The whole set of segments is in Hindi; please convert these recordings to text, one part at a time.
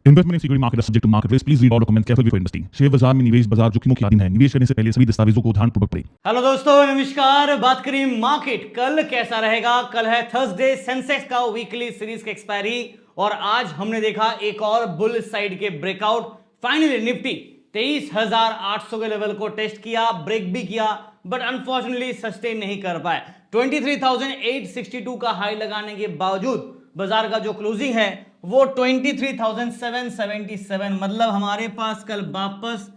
Investment in security market subject to market risk. Please read all documents carefully before investing. Share बाजार में निवेश बाजार जोखिमों की अधीन है। निवेश करने से पहले सभी दस्तावेजों को ध्यानपूर्वक पढ़ें। हेलो दोस्तों, नमस्कार। बात करें मार्केट कल कैसा रहेगा। कल है थर्सडे, सेंसेक्स का वीकली सीरीज की एक्सपायरी और आज हमने देखा एक और बुल साइड के ब्रेकआउट। फाइनली निफ्टी 23,800 के लेवल को टेस्ट किया, ब्रेक भी किया, बट अनफॉर्चुनेटली सस्टेन नहीं कर पाए। 23,862 का हाई लगाने के बावजूद बाजार का जो क्लोजिंग है वो 23,777, मतलब हमारे पास कल वापस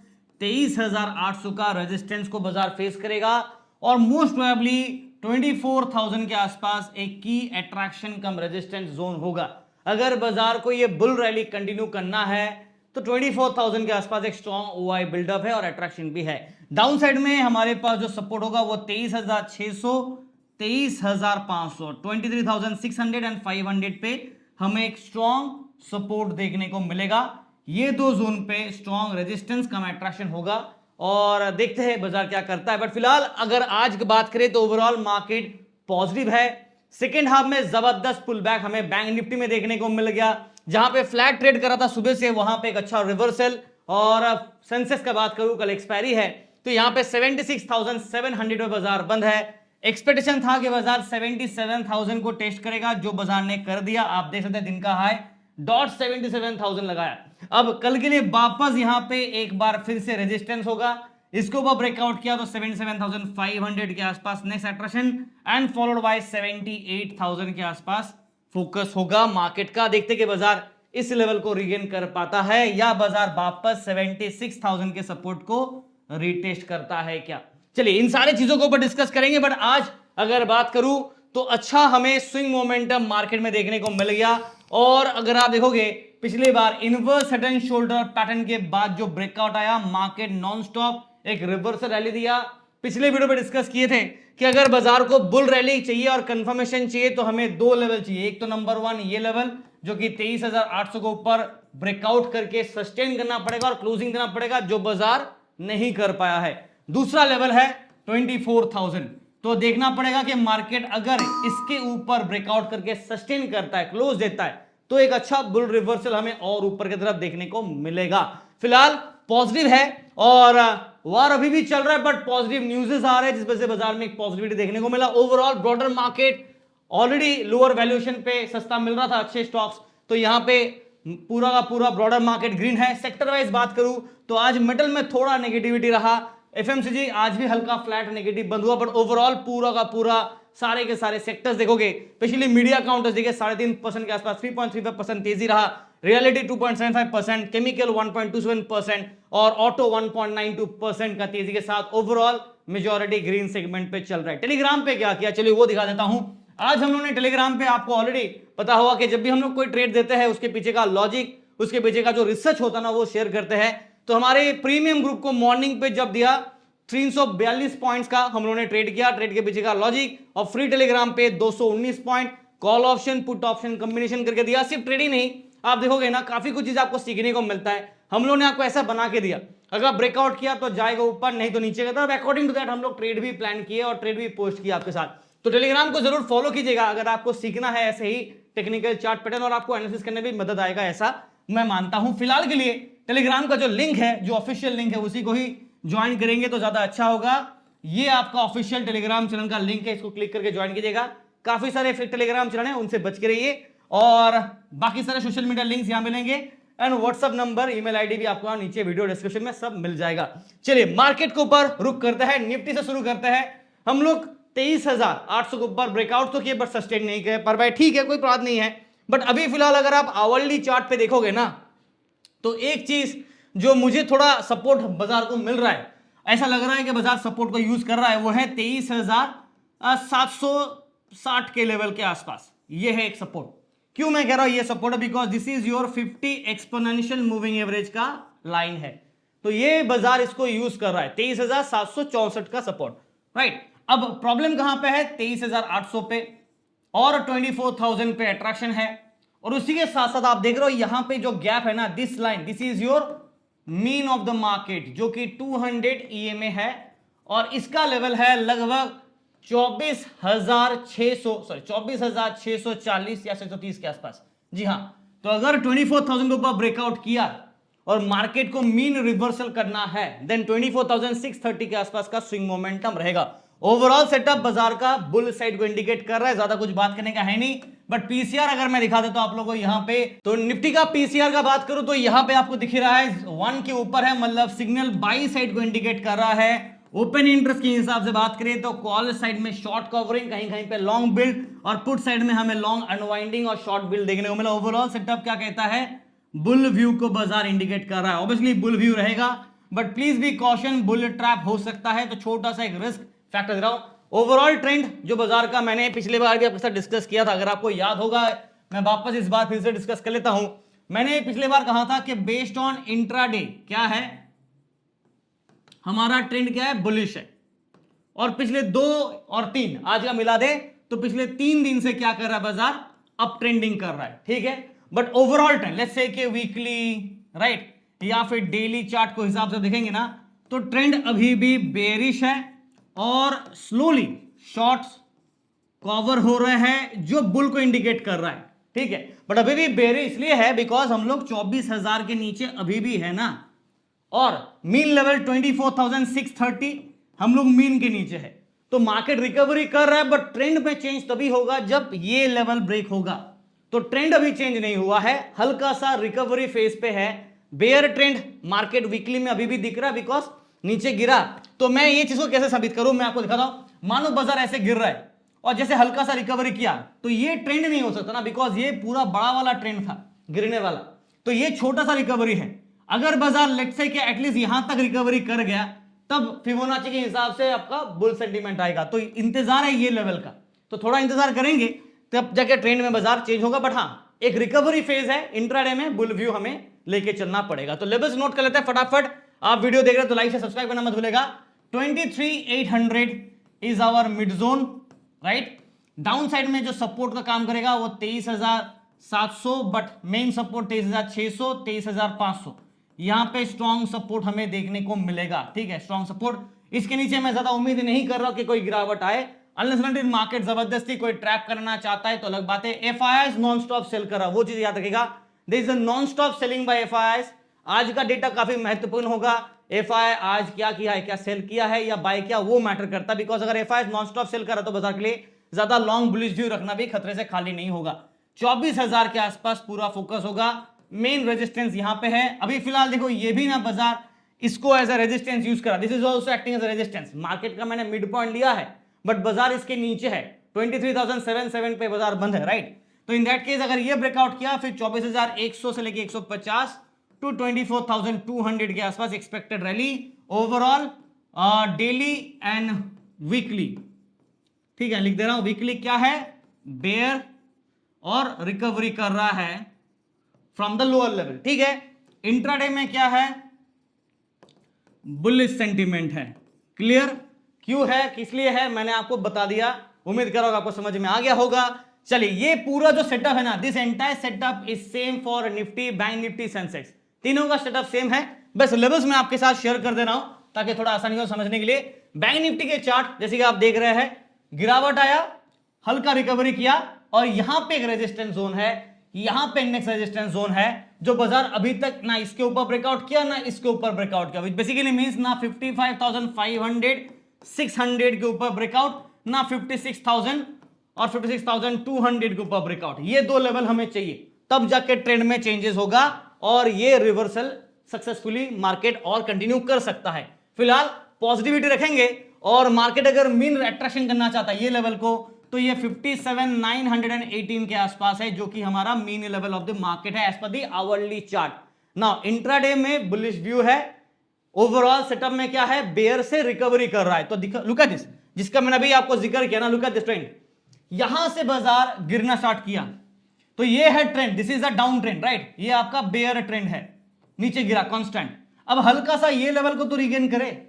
23,800 का रेजिस्टेंस को बाजार फेस करेगा और मोस्ट प्रोबेबली 24,000 के आसपास एक की अट्रैक्शन कम रेजिस्टेंस जोन होगा। अगर बाजार को ये बुल रैली कंटिन्यू करना है तो 24,000 के आसपास एक स्ट्रॉन्ग ओआई बिल्डअप है और अट्रैक्शन भी है। डाउन साइड में हमारे पास जो सपोर्ट होगा वो 23,600, 23,500, 23,600 एंड 500 पे हमें एक स्ट्रॉन्ग सपोर्ट देखने को मिलेगा। ये दो जोन पे स्ट्रॉन्ग रेजिस्टेंस कम अट्रैक्शन होगा और देखते हैं बाजार क्या करता है। बट फिलहाल अगर आज की बात करें तो ओवरऑल मार्केट पॉजिटिव है। सेकेंड हाफ में जबरदस्त पुल बैक हमें बैंक निफ्टी में देखने को मिल गया, जहां पे फ्लैट ट्रेड करा था सुबह से, वहां पे एक अच्छा रिवर्सल। और सेंसेक्स का बात करूं, कल एक्सपायरी है तो यहां पे 76,700 पे बाजार बंद है। एक्सपेक्टेशन था कि बाजार 77,000 को टेस्ट करेगा, जो बाजार ने कर दिया। आप देख सकते हैं दिन का हाई .77,000 लगाया। अब कल के लिए वापस यहां पे एक बार फिर से रेजिस्टेंस होगा, इसको ऊपर ब्रेकआउट किया तो 77,500 के आसपास next attraction and followed by 78,000 के आसपास फोकस होगा मार्केट का। देखते कि बाजार इस लेवल को रीगेन कर पाता है या बाजार वापस 76,000 के सपोर्ट को रीटेस्ट करता है क्या। चलिए इन सारी चीजों को ऊपर डिस्कस करेंगे। बट आज अगर बात करूं तो अच्छा हमें स्विंग मोमेंटम मार्केट में देखने को मिल गया। और अगर आप देखोगे पिछली बार inverse head and shoulder pattern के बाद जो ब्रेकआउट आया, मार्केट नॉन स्टॉप एक रिवर्सल रैली दिया। पिछले वीडियो में डिस्कस किए थे कि अगर बाजार को बुल रैली चाहिए और कंफर्मेशन चाहिए तो हमें दो लेवल चाहिए। एक तो नंबर वन ये लेवल जो कि 23,800 के ऊपर ब्रेकआउट करके सस्टेन करना पड़ेगा और क्लोजिंग देना पड़ेगा, जो बाजार नहीं कर पाया है। दूसरा लेवल है 24,000। तो देखना पड़ेगा कि मार्केट अगर इसके ऊपर ब्रेकआउट करके सस्टेन करता है, क्लोज देता है, तो एक अच्छा बुल रिवर्सल हमें और ऊपर की तरफ देखने को मिलेगा। फिलहाल पॉजिटिव है और वार अभी भी चल रहा है, बट पॉजिटिव न्यूज़ आ रहे हैं जिस वजह से बाजार में एक पॉजिटिविटी देखने को मिला। Overall broader market already lower valuation पे सस्ता मिल रहा था अच्छे स्टॉक्स, तो यहां पे पूरा का पूरा ब्रॉडर मार्केट ग्रीन है। सेक्टर वाइज बात करूं तो आज मेटल में थोड़ा नेगेटिविटी रहा, एफएमसीजी आज भी हल्का फ्लैट नेगेटिव बंद हुआ, बट ओवरऑल पूरा का पूरा सारे के सारे सेक्टर्स देखोगे, स्पेशली मीडिया काउंटर्स देखिए 3.5% के आसपास 3.35% तेजी रहा, रियलिटी 2.75%, केमिकल 1.27% और ऑटो 1.92% का तेजी के साथ ओवरऑल मेजॉरिटी ग्रीन सेगमेंट पे चल रहा है। टेलीग्राम पे क्या किया, चलिए वो दिखा देता हूं। आज हम लोगों ने टेलीग्राम पे, आपको ऑलरेडी पता होगा कि जब भी हम लोग कोई ट्रेड देते हैं उसके पीछे का लॉजिक, उसके पीछे का जो रिसर्च होता है ना, वो शेयर करते हैं। तो हमारे प्रीमियम ग्रुप को मॉर्निंग पे जब दिया 342 पॉइंट्स का हम लोगों ने ट्रेड किया, ट्रेड के पीछे का लॉजिक, और फ्री टेलीग्राम पे 219 point call option put option combination करके दिया। सिर्फ ट्रेड ही नहीं, आप देखोगे ना काफी कुछ चीज आपको सीखने को मिलता है। हम लोगों ने आपको ऐसा बना के दिया, अगर ब्रेकआउट किया तो जाएगा ऊपर, नहीं तो नीचे का। अकॉर्डिंग टू दैट हम लोग ट्रेड भी प्लान किए और ट्रेड भी पोस्ट किया आपके साथ। तो टेलीग्राम को जरूर फॉलो कीजिएगा अगर आपको सीखना है ऐसे ही टेक्निकल चार्ट पैटर्न, और आपको एनालिसिस करने में मदद आएगा, ऐसा मैं मानता हूं। फिलहाल के लिए टेलीग्राम का जो लिंक है, जो ऑफिशियल लिंक है, उसी को ही ज्वाइन करेंगे तो ज्यादा अच्छा होगा। ये आपका ऑफिशियल टेलीग्राम चैनल का लिंक है, इसको क्लिक करके ज्वाइन कीजिएगा। काफी सारे फेक टेलीग्राम चैनल हैं, उनसे बच के रहिए। और बाकी सारे सोशल मीडिया लिंक्स यहां मिलेंगे and WhatsApp number, email ID भी आपको नीचे वीडियो डिस्क्रिप्शन में सब मिल जाएगा। चलिए मार्केट के ऊपर रुक करते हैं, निफ्टी से शुरू करते हैं। हम लोग 23,800 के ऊपर ब्रेकआउट तो किए बट सस्टेन नहीं किए, पर भाई ठीक है, कोई बात नहीं है। बट अभी फिलहाल अगर आप आवरली चार्ट पे देखोगे ना, तो एक चीज जो मुझे थोड़ा सपोर्ट बाजार को मिल रहा है, ऐसा लग रहा है कि बाजार सपोर्ट को यूज कर रहा है, वो है 23,760 के लेवल के आसपास। ये है एक सपोर्ट। क्यों मैं कह रहा हूं ये support, because this is your 50 exponential moving average का लाइन है, तो ये बाजार इसको यूज कर रहा है 23,764 का सपोर्ट, राइट। अब प्रॉब्लम कहां पे है, 23,800 पे और 24,000 पे अट्रैक्शन है, और उसी के साथ साथ आप देख रहे हो यहां पे जो गैप है ना, this line, this is your mean of the market, जो कि 200 EMA है, और इसका लेवल है लगभग 24,640 या 630 के आसपास। जी हां, तो अगर 24,000 के ऊपर ब्रेकआउट किया और मार्केट को मीन रिवर्सल करना है, देन 24,630 के आसपास का स्विंग मोमेंटम रहेगा। ओवरऑल सेटअप बाजार का बुल साइड को इंडिकेट कर रहा है, ज्यादा कुछ बात करने का है नहीं। बट पीसीआर अगर मैं दिखा देता हूं आप लोगों को यहां पे, तो निफ्टी का पीसीआर का बात करूं तो यहां पे आपको दिख रहा है 1 के ऊपर है, मतलब सिग्नल बाई साइड को इंडिकेट कर रहा है। ओपन इंटरेस्ट के हिसाब से बात करें तो कॉल साइड में शॉर्ट कवरिंग, कहीं कहीं पे लॉन्ग बिल्ड, और पुट साइड में हमें लॉन्ग अनवाइंडिंग और शॉर्ट बिल्ड देखने को मिला। ओवरऑल सेटअप क्या कहता है, बुल व्यू को बाजार इंडिकेट कर रहा है। ऑब्वियसली बुल व्यू रहेगा, but please be caution, bull trap हो सकता है, तो छोटा सा एक रिस्क फैक्टर दे रहा हूं। ओवरऑल ट्रेंड जो बाजार का मैंने पिछले बार भी आपके साथ डिस्कस किया था, अगर आपको याद होगा, मैं वापस इस बार फिर से डिस्कस कर लेता हूं। मैंने पिछले बार कहा था कि बेस्ड ऑन इंट्राडे क्या है हमारा ट्रेंड, क्या है, बुलिश है। और पिछले 2 और 3 आज का मिला दे तो पिछले 3 दिन से क्या कर रहा है बाजार, अप ट्रेंडिंग कर रहा है, ठीक है। But overall trend let's say कि वीकली राइट या फिर डेली चार्ट को हिसाब से देखेंगे ना, तो ट्रेंड अभी भी बेरिश है और स्लोली शॉर्ट्स कवर हो रहे हैं जो बुल को इंडिकेट कर रहा है, ठीक है। बट अभी भी बेरिश इसलिए है बिकॉज हम लोग 24,000 के नीचे अभी भी है ना, और मीन लेवल 24,630 हम लोग मीन के नीचे है। तो मार्केट रिकवरी कर रहा है, बट ट्रेंड में चेंज तभी होगा जब ये लेवल ब्रेक होगा। तो ट्रेंड अभी चेंज नहीं हुआ है, हल्का सा रिकवरी फेज पे है। बेयर ट्रेंड मार्केट वीकली में अभी भी दिख रहा है बिकॉज नीचे गिरा। तो मैं ये चीज को कैसे साबित करूं, मैं आपको दिखाता हूं। मानो बाजार ऐसे गिर रहा है और जैसे हल्का सा रिकवरी किया, तो ये ट्रेंड नहीं हो सकता ना, बिकॉज ये पूरा बड़ा वाला ट्रेंड था गिरने वाला, तो ये छोटा सा रिकवरी है। अगर बाजार लेट्स से कि एटलीस्ट यहां तक रिकवरी कर गया, तब फिबोनाची के हिसाब से आपका बुल सेंटीमेंट आएगा। तो इंतजार है ये लेवल का, तो थोड़ा इंतजार करेंगे तब जाके ट्रेंड में बाजार चेंज होगा। बट हाँ, एक रिकवरी फेज है, इंट्राडे में बुल व्यू हमें लेके चलना पड़ेगा। तो लेवल्स नोट कर लेते हैं फटाफट। आप वीडियो देख रहे हैं तो लाइक से सब्सक्राइब करना मत भूलेगा। 23,800 is our mid zone, right. Down side में जो सपोर्ट का काम करेगा वो 23,700, बट मेन सपोर्ट 23,600, 23,500, यहां पे स्ट्रॉन्ग सपोर्ट हमें देखने को मिलेगा, ठीक है, स्ट्रॉन्ग सपोर्ट। इसके नीचे मैं ज्यादा उम्मीद नहीं कर रहा हूं कि कोई गिरावट आए, अनलेस मार्केट जबरदस्ती कोई ट्रैप करना चाहता है तो अलग बात है। एफआईआईज नॉन स्टॉप सेल कर रहा, वो चीज याद रखिएगा, there is a non stop selling by FIIs. आज का डेटा काफी महत्वपूर्ण होगा। एफआई आज क्या किया है, क्या सेल किया है या बाय किया, वो मैटर करता है। बिकॉज अगर एफआई नॉन स्टॉप सेल कर रहा तो बाजार के लिए ज्यादा लॉन्ग बुलिश व्यू रखना भी खतरे से खाली नहीं होगा। 24,000 के आसपास पूरा फोकस होगा। मेन रेजिस्टेंस यहां पे है अभी फिलहाल। देखो ये भी ना बाजार इसको एज अ रेजिस्टेंस यूज करा, this is also acting as a resistance. Market का मैंने मिड पॉइंट लिया है, बट बाजार इसके नीचे है, 23,077 पे बाजार बंद है, राइट। तो इन दैट केस अगर ये ब्रेकआउट किया, फिर 24,100 से लेके 150 टू 24,200 के आसपास expected rally overall daily and weekly, ठीक है, लिख दे रहा हूं। वीकली क्या है, बेयर और रिकवरी कर रहा है फ्रॉम द लोअर लेवल, ठीक है। इंट्राडे में क्या है, बुलिश सेंटीमेंट है। क्लियर क्यों है, किस लिए है, मैंने आपको बता दिया, उम्मीद कर रहा हूं आपको समझ में आ गया होगा। चलिए, ये पूरा जो सेटअप है ना, this entire setup is same for Nifty, bank Nifty, Sensex, तीनों का सेटअप सेम है। बस लेवल्स मैं आपके साथ शेयर कर दे रहा हूं ताकि थोड़ा आसानी हो समझने के लिए। बैंक निफ्टी के चार्ट जैसे कि आप देख रहे हैं, गिरावट आया, हल्का रिकवरी किया, और यहां पे एक रेजिस्टेंस जोन है, यहां पे नेक्स्ट रेजिस्टेंस जोन है, जो बाजार अभी तक ना इसके ऊपर ब्रेकआउट किया ना इसके ऊपर ब्रेकआउट किया, बेसिकली मींस ना 55,500 600 के ऊपर ब्रेकआउट, ना 56,000 और 56,200 के ऊपर ब्रेकआउट। ये दो लेवल हमें चाहिए, तब जाके ट्रेंड में चेंजेस होगा और ये रिवर्सल सक्सेसफुली मार्केट और कंटिन्यू कर सकता है। फिलहाल पॉजिटिविटी रखेंगे, और मार्केट अगर मीन अट्रैक्शन करना चाहता है ये लेवल को, तो ये 57,918 के आसपास है, जो कि हमारा mean level of the market है as per the hourly chart. Now intraday में बुलिश व्यू है, ओवरऑल सेटअप में क्या है, बेयर से रिकवरी कर रहा है। तो लुक एट दिस, जिसका मैंने अभी आपको जिक्र किया ना, लुक एट दिस ट्रेंड। यहां से बाजार गिरना स्टार्ट किया, तो ये है trend, this is a down trend, right. ये आपका बेयर ट्रेंड है, नीचे गिरा कांस्टेंट। अब हल्का सा ये लेवल को तो रिगेन करे,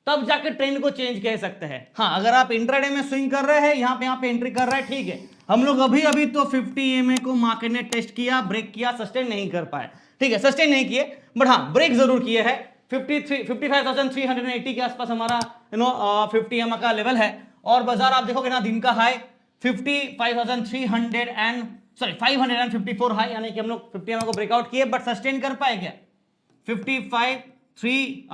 तब जाके ट्रेंड को चेंज कह सकते हैं। हाँ, अगर आप इंट्राडे में स्विंग कर रहे हैं, यहां पे एंट्री कर रहे हैं, ठीक है। हम लोग अभी तो 50 EMA को मार्केट ने टेस्ट किया, ब्रेक किया, सस्टेन नहीं कर पाए, ठीक है, सस्टेन नहीं किए, बट हाँ ब्रेक जरूर किए हैं। 55,380 के आसपास हमारा 50 EMA का लेवल है, और बाजार आप देखोगे ना, दिन का हाई 55,300 सॉरी 554 हाई, यानी कि हम लोग 50 EMA को ब्रेकआउट किए, बट सस्टेन कर पाए क्या? 55 3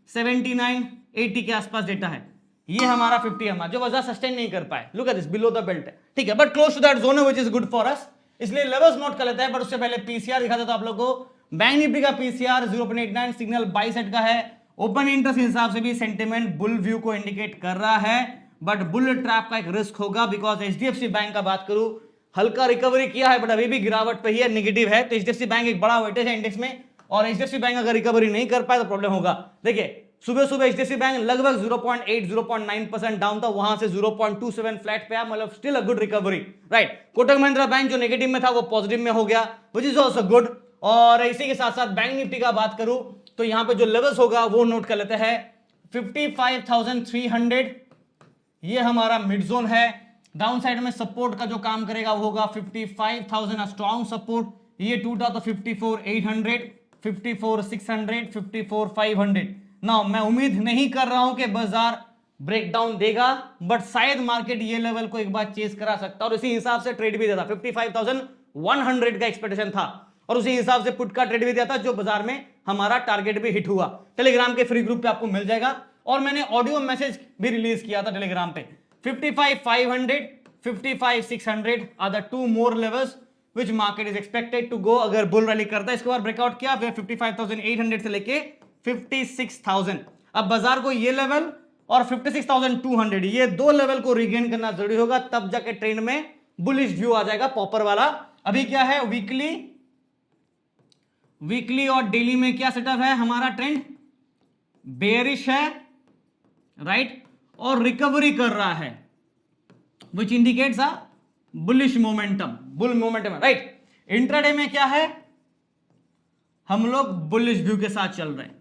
79 80 के आसपास डेटा है, ये हमारा 50 EMA जो बाजार सस्टेन नहीं कर पाए। Look at this, below the belt है, ठीक है, but close to that zone which is good for us, इसलिए लेवल्स नोट कर लेते हैं। बट उससे पहले पीसीआर दिखा देता हूं आप लोगों को। बैंक निफ्टी का पीसीआर 0.89, सिग्नल बाई साइड का है। ओपन इंटरेस्ट के हिसाब से भी सेंटिमेंट बुल व्यू को इंडिकेट कर रहा है, बट बुल ट्रैप का एक रिस्क होगा, बिकॉज एचडीएफसी बैंक का बात करूं, हल्का रिकवरी किया है बट अभी भी गिरावट पे ही है, नेगेटिव है। तो एचडीएफसी बैंक एक बड़ा वेटेज है इंडेक्स में, और एचडीएफसी बैंक अगर रिकवरी नहीं कर पाए तो प्रॉब्लम होगा। देखिए सुबह सुबह एचडीएफसी बैंक लगभग 0.8 0.9% डाउन था, वहां से 0.27 फ्लैट पे, मतलब still a good recovery, right. Kotak Mahindra bank जो नेगेटिव में था वो पॉजिटिव में हो गया, व्हिच इज आल्सो गुड। और इसी के साथ साथ बैंक निफ्टी का बात करूं तो यहां पे जो लेवल्स होगा वो नोट कर लेते हैं। 55,300 ये हमारा मिड जोन है। डाउन साइड में सपोर्ट का जो काम करेगा वो होगा 55,000 स्ट्रॉन्ग सपोर्ट, ये टूटा तो 54,800, 54,600, 54,500। नाउ मैं उम्मीद नहीं कर रहा हूं कि बाजार ब्रेकडाउन देगा, बट शायद मार्केट ये लेवल को एक बार चेस करा सकता है, और इसी हिसाब से ट्रेड भी देता। 55,100 का एक्सपेक्टेशन था, और उसी हिसाब से पुट का ट्रेड भी दिया था, जो बाजार में हमारा टारगेट भी हिट हुआ। टेलीग्राम के फ्री ग्रुप पे आपको मिल जाएगा, और मैंने ऑडियो मैसेज भी रिलीज किया था टेलीग्राम पे। 55,500, 55,600 are the two more levels which market is expected to go. अगर बुल रैली करता है इसके बाद ब्रेकआउट किया, फिर 55,800 से लेके 56,000। अब बाजार को ये लेवल और 56,200 ये दो लेवल को रिगेन करना जरूरी होगा, तब जाके ट्रेंड में बुलिश व्यू आ जाएगा पॉपर वाला। अभी क्या है, वीकली और डेली में क्या सेटअप है हमारा? ट्रेंड बेयरिश है, राइट, और रिकवरी कर रहा है, which indicates a bullish momentum, bull momentum, right. Intraday में क्या है, हम लोग बुलिश व्यू के साथ चल रहे हैं,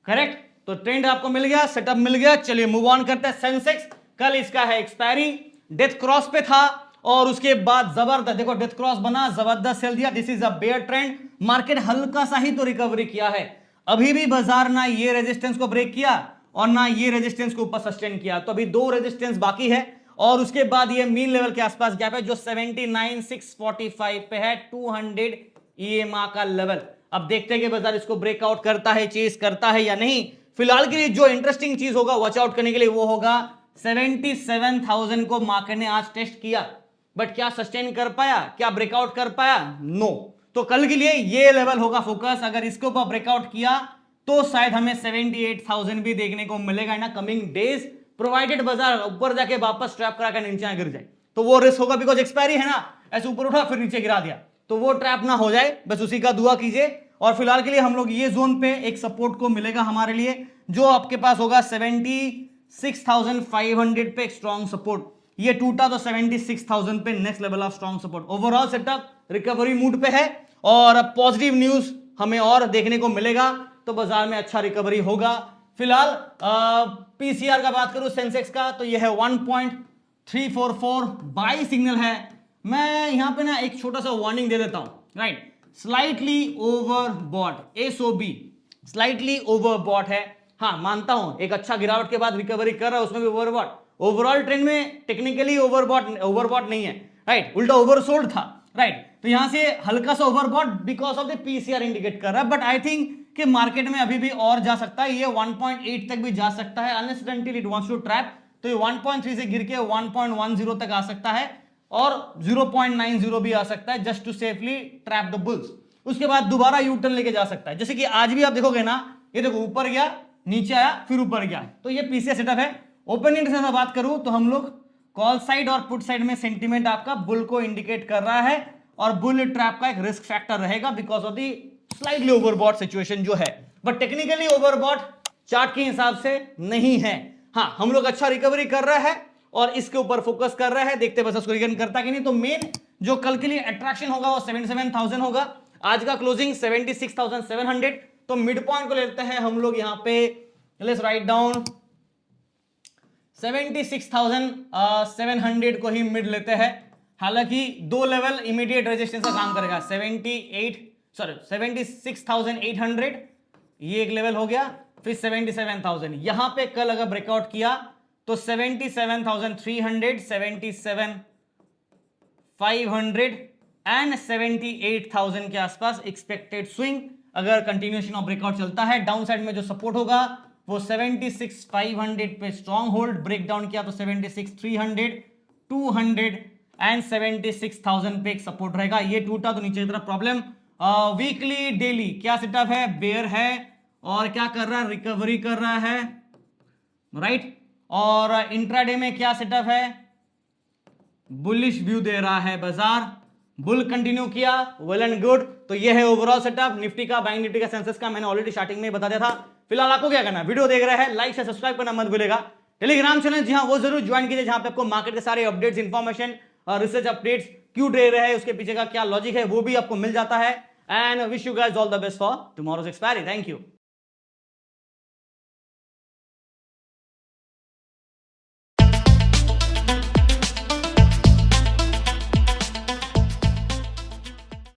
करेक्ट। तो ट्रेंड आपको मिल गया, सेटअप मिल गया, चलिए मूव ऑन करते हैं। सेंसेक्स कल इसका है एक्सपायरी, डेथ क्रॉस पे था, और उसके बाद जबरदस्त देखो डेथ क्रॉस बना, जबरदस्त सेल दिया। This is a bear trend. Market हल्का सा ही तो रिकवरी किया है, अभी भी बाजार ना ये रेजिस्टेंस को ब्रेक किया और ना ये रेजिस्टेंस को ऊपर सस्टेन किया, तो अभी दो रेजिस्टेंस बाकी है, और उसके बाद ये मीन लेवल के आसपास गैप है जो 79,645 पे है, 200 EMA का लेवल। अब देखते हैं कि बाजार इसको ब्रेकआउट करता है, चेस करता है या नहीं। फिलहाल के लिए जो इंटरेस्टिंग चीज होगा वॉच आउट करने के लिए वो होगा 77,000 को मार्केट ने आज टेस्ट किया, बट क्या सस्टेन कर पाया, क्या ब्रेकआउट कर पाया? नो। तो कल के लिए ये लेवल होगा फोकस, अगर इसके ऊपर ब्रेकआउट किया तो शायद हमें 78,000 भी देखने को मिलेगा ना कमिंग डेज, प्रोवाइडेड बाजार ऊपर जाके वापस ट्रैप करा कर नीचे गिर जाए, तो वो रिस्क होगा, बिकॉज एक्सपायरी है ना, ऐसे ऊपर उठा फिर नीचे गिरा दिया, तो वो ट्रैप ना हो जाए, बस उसी का दुआ कीजिए। और फिलहाल के लिए हम लोग ये जोन पे एक सपोर्ट को मिलेगा हमारे लिए, जो आपके पास होगा 76,500 पे एक स्ट्रॉन्ग सपोर्ट, ये टूटा तो 76,000 पे next level of strong support. Overall setup recovery mood पे है, और अब पॉजिटिव न्यूज हमें और देखने को मिलेगा, तो बाजार में अच्छा रिकवरी होगा। फिलहाल पीसीआर का बात करूं सेंसेक्स का, तो यह है 1.344 बाई सिग्नल है। मैं यहां पे ना एक छोटा सा वार्निंग दे देता हूं, right. Slightly overbought, SOB slightly overbought है। हाँ मानता हूं एक अच्छा गिरावट के बाद रिकवरी कर रहा है, उसमें भी ओवरबॉट। ओवरऑल ट्रेंड में टेक्निकली ओवरबॉट नहीं है, राइट, उल्टा ओवरसोल्ड था, राइट। तो यहां से हल्का सा overbought because of the PCR indicate कर रहा है, बट आई थिंक कि मार्केट में अभी भी और जा सकता है, ये 1.8 तक भी जा सकता है, unless until it wants to trap, तो ये 1.3 से गिर के 1.10 तक आ सकता है, और 0.90 भी आ सकता है, just to safely trap the bulls. उसके बाद दोबारा यू टर्न लेके जा सकता है, जैसे कि आज भी आप देखोगे ना, ये देखो ऊपर गया, नीचे आया, फिर ऊपर गया, तो ये पीसीआर सेटअप है। ओपन इंटरेस्ट से बात करूं तो हम लोग कॉल साइड और पुट साइड में सेंटीमेंट आपका बुल को इंडिकेट कर रहा है, और बुल ट्रैप का एक रिस्क फैक्टर रहेगा because of the slightly overbought situation जो है, बट टेक्निकली ओवरबॉट चार्ट के हिसाब से नहीं है। हाँ हम लोग अच्छा रिकवरी कर रहा है और इसके ऊपर फोकस कर रहा है, देखते बस उसको रिगेन करता कि नहीं। तो मेन जो कल के लिए अट्रैक्शन होगा वो 77,000 होगा, आज का क्लोजिंग 76,700, तो मिड पॉइंट को लेते हैं हम लोग यहां पे, लेट्स राइट डाउन 76,700 को ही मिड लेते हैं। हालांकि दो लेवल इमीडिएट रेजिस्टेंस का काम करेगा, 76,800 ये एक लेवल हो गया, फिर 77,000 यहां पे कल अगर ब्रेकआउट किया तो 77,300, 578,000 के आसपास एक्सपेक्टेड स्विंग अगर कंटिन्यूएशन ऑफ ब्रेकआउट चलता है। डाउन साइड में जो सपोर्ट होगा वो 76,500 पे स्ट्रॉन्ग होल्ड, ब्रेक डाउन किया तो 76,300, 200 एंड 76,000 पे एक सपोर्ट रहेगा। ये टूटा तो नीचे की तरफ प्रॉब्लम। वीकली डेली क्या सेटअप है, बेयर है और क्या कर रहा है, रिकवरी कर रहा है, राइट। और इंट्राडे में क्या सेटअप है, बुलिश व्यू दे रहा है बाजार, बुल कंटिन्यू किया, वेल एंड गुड। तो ये है ओवरऑल सेटअप निफ्टी का, बैंक निफ्टी का, सेंसेक्स का। मैंने ऑलरेडी स्टार्टिंग में बता दिया था। फिलहाल आपको क्या करना है, वीडियो देख रहे हैं लाइक से सब्सक्राइब करना मत भूलेगा। टेलीग्राम चैनल जी हाँ वो जरूर ज्वाइन कीजिए, जहां पे आपको मार्केट के सारे अपडेट्स, इंफॉर्मेशन और रिसर्च अपडेट्स क्यों दे रहे हैं, उसके पीछे का क्या लॉजिक है वो भी आपको मिल जाता है। And wish you guys all the best for tomorrow's expiry. Thank you.